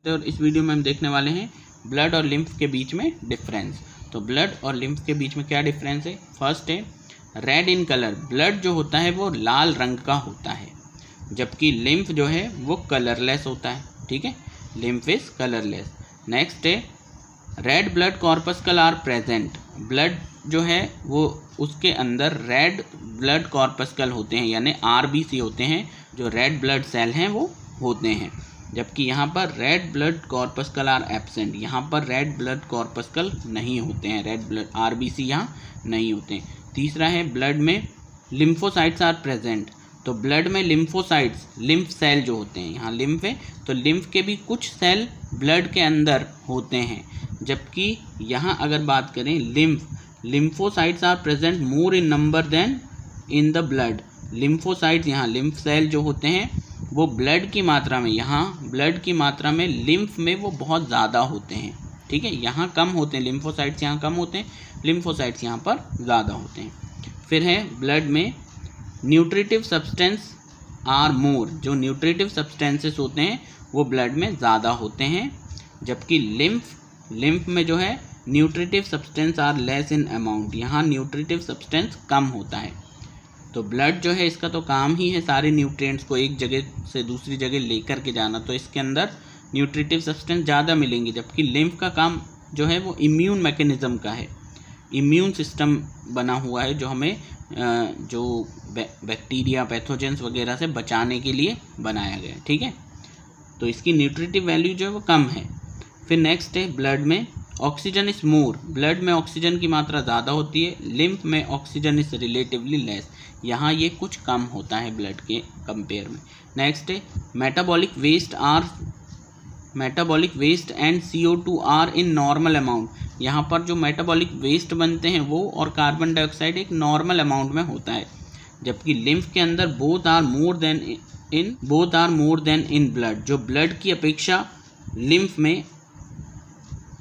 और इस वीडियो में हम देखने वाले हैं ब्लड और लिम्फ के बीच में डिफरेंस। तो ब्लड और लिम्फ के बीच में क्या डिफरेंस है? फर्स्ट है रेड इन कलर। ब्लड जो होता है वो लाल रंग का होता है, जबकि लिम्फ जो है वो कलरलेस होता है। ठीक है, लिम्फ इज कलरलेस। नेक्स्ट है red blood corpuscle are present. Blood जो है वो उसके अंदर रेड ब्लड कॉर्पस्कल होते हैं, यानी आरबीसी होते हैं, जो रेड ब्लड सेल हैं वो होते हैं, जबकि यहाँ पर red blood corpuscle are absent. यहाँ पर रेड ब्लड कॉर्पस्कल नहीं होते हैं, रेड ब्लड आरबीसी यहाँ नहीं होते हैं। तीसरा है ब्लड में लिम्फोसाइट्स आर प्रेजेंट। तो ब्लड में लिम्फोसाइट्स, लिम्फ सेल जो होते हैं, यहाँ लिम्फ है तो लिम्फ के भी कुछ सेल ब्लड के अंदर होते हैं, जबकि यहाँ अगर बात करें lymphocytes are present more in number than in the blood. Lymphocytes, यहाँ लिम्फ सेल जो होते हैं वो ब्लड की मात्रा में, यहाँ ब्लड की मात्रा में लिम्फ में वो बहुत ज़्यादा होते हैं। ठीक है, यहाँ कम होते हैं, लिम्फोसाइट्स यहाँ कम होते हैं, लिम्फोसाइट्स यहाँ पर ज़्यादा होते हैं। फिर है ब्लड में न्यूट्रिटिव सब्सटेंस आर मोर। जो न्यूट्रिटिव सब्सटेंसेस होते हैं वो ब्लड में ज़्यादा होते हैं, जबकि लिम्फ में जो है nutritive substance are less in amount. यहाँ न्यूट्रिटिव सब्सटेंस कम होता है। तो ब्लड जो है इसका तो काम ही है सारे न्यूट्रिएंट्स को एक जगह से दूसरी जगह लेकर के जाना, तो इसके अंदर न्यूट्रिटिव सब्सटेंस ज़्यादा मिलेंगे, जबकि लिम्फ का काम जो है वो इम्यून मैकेनिज़्म का है। इम्यून सिस्टम बना हुआ है जो हमें जो बैक्टीरिया, पैथोजेंस वगैरह से बचाने के लिए बनाया गया है। ठीक है, तो इसकी न्यूट्रिटिव वैल्यू जो है वो कम है। फिर नेक्स्ट है ब्लड में ऑक्सीजन इज मोर। ब्लड में ऑक्सीजन की मात्रा ज़्यादा होती है, लिम्फ में ऑक्सीजन इज रिलेटिवली लेस। यहाँ ये कुछ कम होता है ब्लड के कंपेयर में। नेक्स्ट है metabolic waste and CO2 are in normal amount. यहाँ पर जो मेटाबॉलिक वेस्ट बनते हैं वो और कार्बन डाइऑक्साइड एक नॉर्मल अमाउंट में होता है, जबकि लिम्फ के अंदर both are more than in blood. जो ब्लड की अपेक्षा लिम्फ में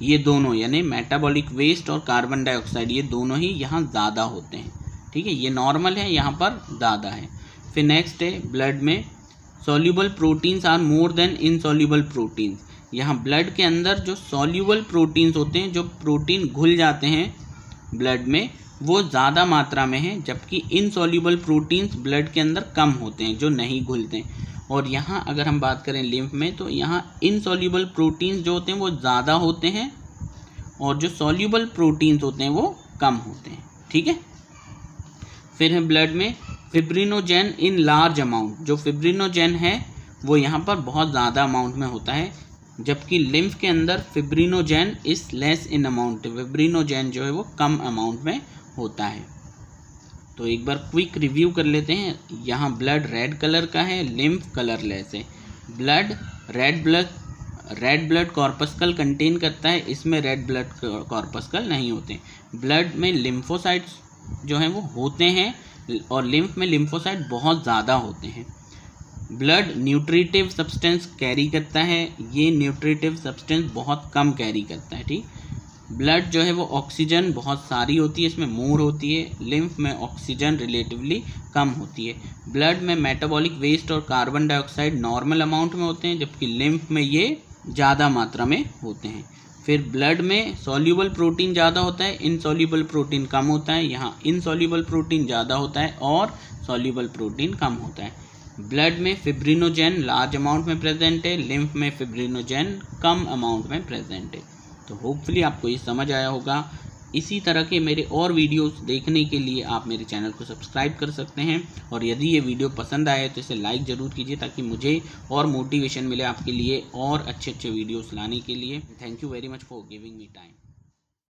ये दोनों, यानी मेटाबॉलिक वेस्ट और कार्बन डाइऑक्साइड, ये दोनों ही यहाँ ज़्यादा होते हैं। ठीक है, ये नॉर्मल है, यहाँ पर ज़्यादा है। फिर नेक्स्ट है ब्लड में soluble proteins are more than insoluble proteins. यहाँ ब्लड के अंदर जो सॉल्यूबल प्रोटीन्स होते हैं, जो प्रोटीन घुल जाते हैं ब्लड में, वो ज़्यादा मात्रा में हैं, जबकि इनसॉल्यूबल प्रोटीन्स ब्लड के अंदर कम होते हैं, जो नहीं घुलते हैं। और यहाँ अगर हम बात करें लिम्फ में, तो यहाँ इनसॉल्यूबल प्रोटीन्स जो होते हैं वो ज़्यादा होते हैं और जो सॉल्यूबल प्रोटीन्स होते हैं वो कम होते हैं। ठीक है, फिर है ब्लड में फिब्रिनोजेन इन लार्ज अमाउंट। जो फिब्रिनोजेन है वो यहाँ पर बहुत ज़्यादा अमाउंट में होता है, जबकि लिम्फ के अंदर fibrinogen is less in amount. Fibrinogen जो है वो कम अमाउंट में होता है। तो एक बार क्विक रिव्यू कर लेते हैं। यहाँ ब्लड रेड कलर का है, लिम्फ कलरलेस है। रेड ब्लड कॉर्पस्कल कंटेन करता है, इसमें रेड ब्लड कॉर्पस्कल नहीं होते। ब्लड में लिम्फोसाइट्स जो हैं वो होते हैं और लिम्फ में लिम्फोसाइट बहुत ज़्यादा होते हैं। ब्लड न्यूट्रिटिव सब्सटेंस कैरी करता है, ये न्यूट्रिटिव सब्सटेंस बहुत कम कैरी करता है। ठीक, ब्लड जो है वो ऑक्सीजन बहुत सारी होती है, इसमें मोर होती है, लिम्फ में ऑक्सीजन रिलेटिवली कम होती है। ब्लड में मेटाबॉलिक वेस्ट और कार्बन डाइऑक्साइड नॉर्मल अमाउंट में होते हैं, जबकि लिम्फ में ये ज़्यादा मात्रा में होते हैं। फिर ब्लड में सॉल्यूबल प्रोटीन ज़्यादा होता है, इनसॉल्यूबल प्रोटीन कम होता है। यहाँ इनसॉल्यूबल प्रोटीन ज़्यादा होता है और सॉल्यूबल प्रोटीन कम होता है। ब्लड में फिब्रिनोजेन लार्ज अमाउंट में प्रेजेंट है, लिम्फ में फिब्रिनोजेन कम अमाउंट में प्रेजेंट है। तो होपफुली आपको ये समझ आया होगा। इसी तरह के मेरे और वीडियोस देखने के लिए आप मेरे चैनल को सब्सक्राइब कर सकते हैं, और यदि ये वीडियो पसंद आए तो इसे लाइक ज़रूर कीजिए, ताकि मुझे और मोटिवेशन मिले आपके लिए और अच्छे वीडियोस लाने के लिए। Thank you very much for giving me time.